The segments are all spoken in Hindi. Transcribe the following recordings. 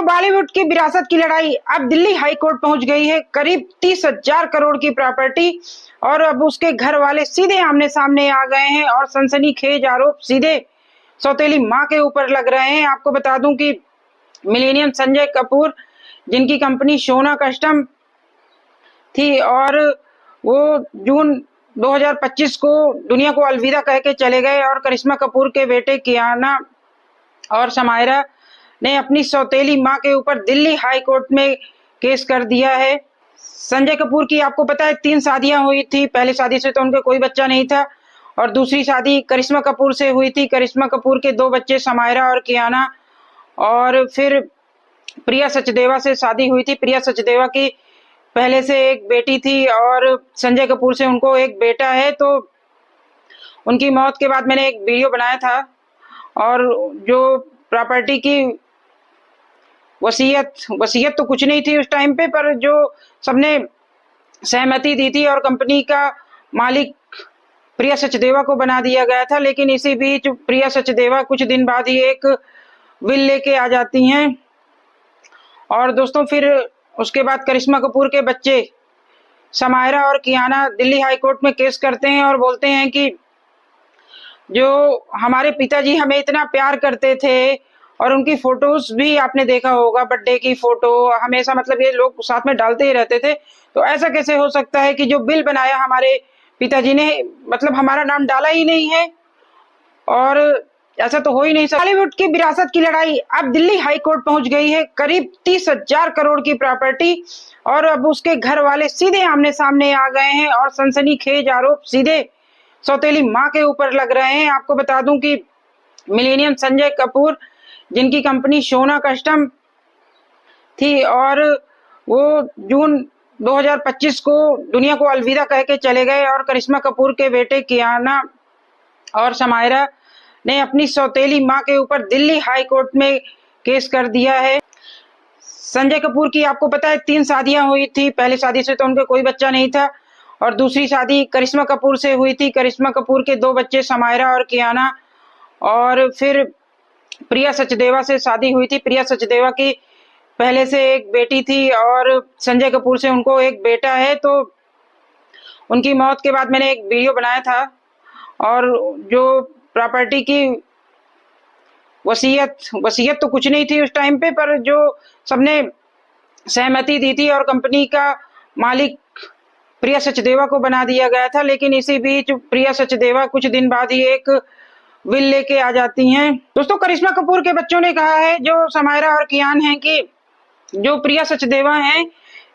बॉलीवुड की विरासत की लड़ाई अब दिल्ली हाई कोर्ट पहुंच गई है। करीब 30,000 करोड़ की प्रॉपर्टी और अब उसके घर वाले सीधे आमने सामने आ गए हैं और सनसनीखेज आरोप सीधे सौतेली मां के ऊपर लग रहे हैं। आपको बता दूं कि मिलेनियम संजय कपूर, जिनकी कंपनी सोना कस्टम थी और वो जून 2025 को दुनिया को अलविदा कह के चले गए और करिश्मा कपूर के बेटे कियाना और समायरा ने अपनी सौतेली मां के ऊपर दिल्ली हाई कोर्ट में केस कर दिया है। संजय कपूर की आपको पता है 3 शादियां हुई थी। पहली शादी से तो उनके कोई बच्चा नहीं था और दूसरी शादी करिश्मा कपूर से हुई थी। करिश्मा कपूर के 2 बच्चे समायरा और कियाना, और फिर प्रिया सचदेवा से शादी हुई थी। प्रिया सचदेवा की पहले से एक बेटी थी और संजय कपूर से उनको एक बेटा है। तो उनकी मौत के बाद मैंने एक वीडियो बनाया था और जो प्रॉपर्टी की वसीयत तो कुछ नहीं थी उस टाइम पे, पर जो सबने सहमति दी थी और कंपनी का मालिक प्रिया सचदेवा को बना दिया गया था। लेकिन इसी बीच प्रिया सचदेवा कुछ दिन बाद ही एक विल लेके आ जाती हैं और दोस्तों फिर उसके बाद करिश्मा कपूर के बच्चे समायरा और कियाना दिल्ली हाई कोर्ट में केस करते हैं और बोलते हैं कि जो हमारे पिताजी हमें इतना प्यार करते थे, और उनकी फोटोज भी आपने देखा होगा, बर्थडे की फोटो हमेशा मतलब ये लोग साथ में डालते ही रहते थे। तो ऐसा कैसे हो सकता है कि जो बिल बनाया हमारे पिताजी ने, मतलब हमारा नाम डाला ही नहीं है, और ऐसा तो हो ही नहीं सकता। बॉलीवुड की विरासत की लड़ाई अब दिल्ली हाई कोर्ट पहुंच गई है। करीब 30,000 करोड़ की प्रॉपर्टी और अब उसके घर वाले सीधे आमने सामने आ गए हैं और सनसनीखेज आरोप सीधे सौतेली मां के ऊपर लग रहे हैं। आपको बता दूं कि मिलेनियम संजय कपूर, जिनकी कंपनी सोना कस्टम थी और वो जून 2025 को दुनिया को अलविदा कह के चले गए और करिश्मा कपूर के बेटे कियाना और समायरा ने अपनी सौतेली मां के ऊपर दिल्ली हाई कोर्ट में केस कर दिया है। संजय कपूर की आपको पता है 3 शादियां हुई थी। पहली शादी से तो उनके कोई बच्चा नहीं था और दूसरी शादी करिश्मा कपूर से हुई थी। करिश्मा कपूर के 2 बच्चे समायरा और कियाना, और फिर प्रिया सचदेवा से शादी हुई थी। प्रिया सचदेवा की पहले से एक बेटी थी और संजय कपूर से उनको एक बेटा है। तो उनकी मौत के बाद मैंने एक वीडियो बनाया था और जो प्रॉपर्टी की वसीयत तो कुछ नहीं थी उस टाइम पे, पर जो सबने सहमति दी थी और कंपनी का मालिक प्रिया सचदेवा को बना दिया गया था। लेकिन इसी बीच प्रिया सचदेवा कुछ दिन बाद ही एक विल लेके आ जाती हैं। दोस्तों करिश्मा कपूर के बच्चों ने कहा है, जो समायरा और कियान हैं, कि जो प्रिया सचदेवा हैं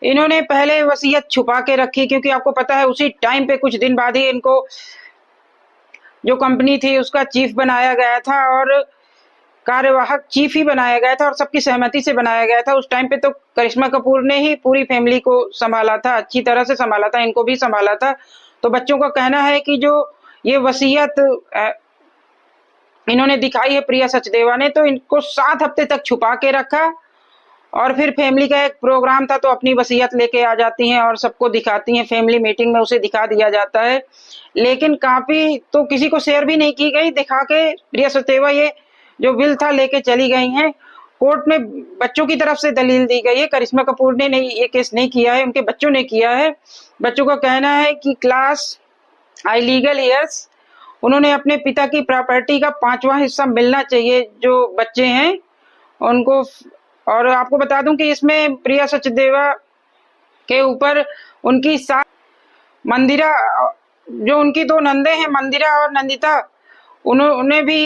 इन्होंने पहले वसीयत छुपा के रखी, क्योंकि आपको पता है उसी टाइम पे कुछ दिन बाद ही इनको जो कंपनी थी उसका चीफ बनाया गया था और कार्यवाहक चीफ ही बनाया गया था और सबकी सहमति से बनाया गया था। उस टाइम पे तो करिश्मा कपूर ने ही पूरी फैमिली को संभाला था, अच्छी तरह से संभाला था, इनको भी संभाला था। तो बच्चों का कहना है कि जो ये वसीयत इन्होंने दिखाई है प्रिया सचदेवा ने, तो इनको 7 हफ्ते तक छुपा के रखा और फिर फैमिली का एक प्रोग्राम था तो अपनी वसीयत लेके आ जाती हैं और सबको दिखाती हैं। फैमिली मीटिंग में उसे दिखा दिया जाता है, लेकिन काफी तो किसी को शेयर भी नहीं की गई। दिखा के प्रिया सचदेवा ये जो विल था लेके चली गई हैं। कोर्ट में बच्चों की तरफ से दलील दी गई है। करिश्मा कपूर ने नहीं ये केस नहीं किया है, उनके बच्चों ने किया है। बच्चों का कहना है कि क्लास आई लीगल ईयर्स उन्होंने अपने पिता की प्रॉपर्टी का 5वां हिस्सा मिलना चाहिए जो बच्चे हैं उनको। और आपको बता दूं कि इसमें प्रिया सचदेवा के ऊपर उनकी सास मंदिरा, जो उनकी 2 नंदे हैं मंदिरा और नंदिता, उन्होंने भी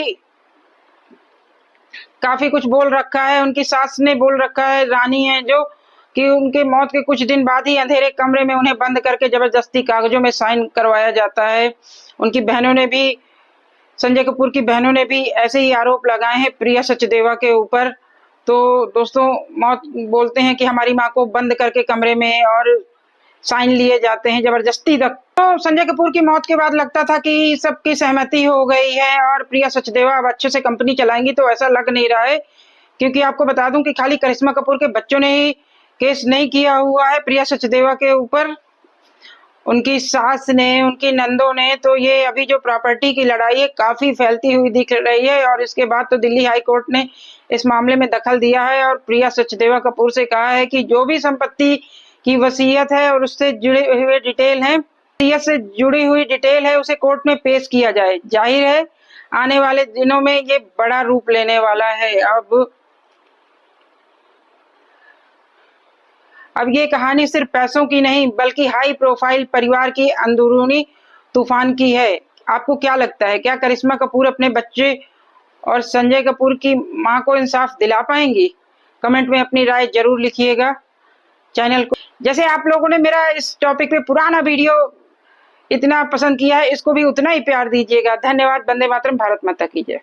काफी कुछ बोल रखा है। उनकी सास ने बोल रखा है, रानी है जो, कि उनके मौत के कुछ दिन बाद ही अंधेरे कमरे में उन्हें बंद करके जबरदस्ती कागजों में साइन करवाया जाता है। उनकी बहनों ने भी, संजय कपूर की बहनों ने भी ऐसे ही आरोप लगाए हैं प्रिया सचदेवा के ऊपर। तो दोस्तों मौत बोलते हैं कि हमारी माँ को बंद करके कमरे में और साइन लिए जाते हैं जबरदस्ती तक। तो संजय कपूर की मौत के बाद लगता था कि सबकी सहमति हो गई है और प्रिया सचदेवा अब अच्छे से कंपनी चलाएंगी, तो ऐसा लग नहीं रहा है। क्योंकि आपको बता दूं कि खाली करिश्मा कपूर के बच्चों ने ही केस नहीं किया हुआ है प्रिया सचदेवा के ऊपर, उनकी सास ने, उनकी नंदों ने, तो ये अभी जो प्रॉपर्टी की लड़ाई है काफी फैलती हुई दिख रही है। और इसके बाद तो दिल्ली हाई कोर्ट ने इस मामले में दखल दिया है और प्रिया सचदेवा कपूर से कहा है कि जो भी संपत्ति की वसीयत है और उससे जुड़े हुए डिटेल हैं, वसीयत से जुड़ी हुई डिटेल है, उसे कोर्ट में पेश किया जाए। जाहिर है आने वाले दिनों में ये बड़ा रूप लेने वाला है। अब ये कहानी सिर्फ पैसों की नहीं बल्कि हाई प्रोफाइल परिवार की अंदरूनी तूफान की है। आपको क्या लगता है, क्या करिश्मा कपूर अपने बच्चे और संजय कपूर की मां को इंसाफ दिला पाएंगी? कमेंट में अपनी राय जरूर लिखिएगा। चैनल को, जैसे आप लोगों ने मेरा इस टॉपिक पे पुराना वीडियो इतना पसंद किया है, इसको भी उतना ही प्यार दीजिएगा। धन्यवाद। वंदे मातरम। भारत माता की जय।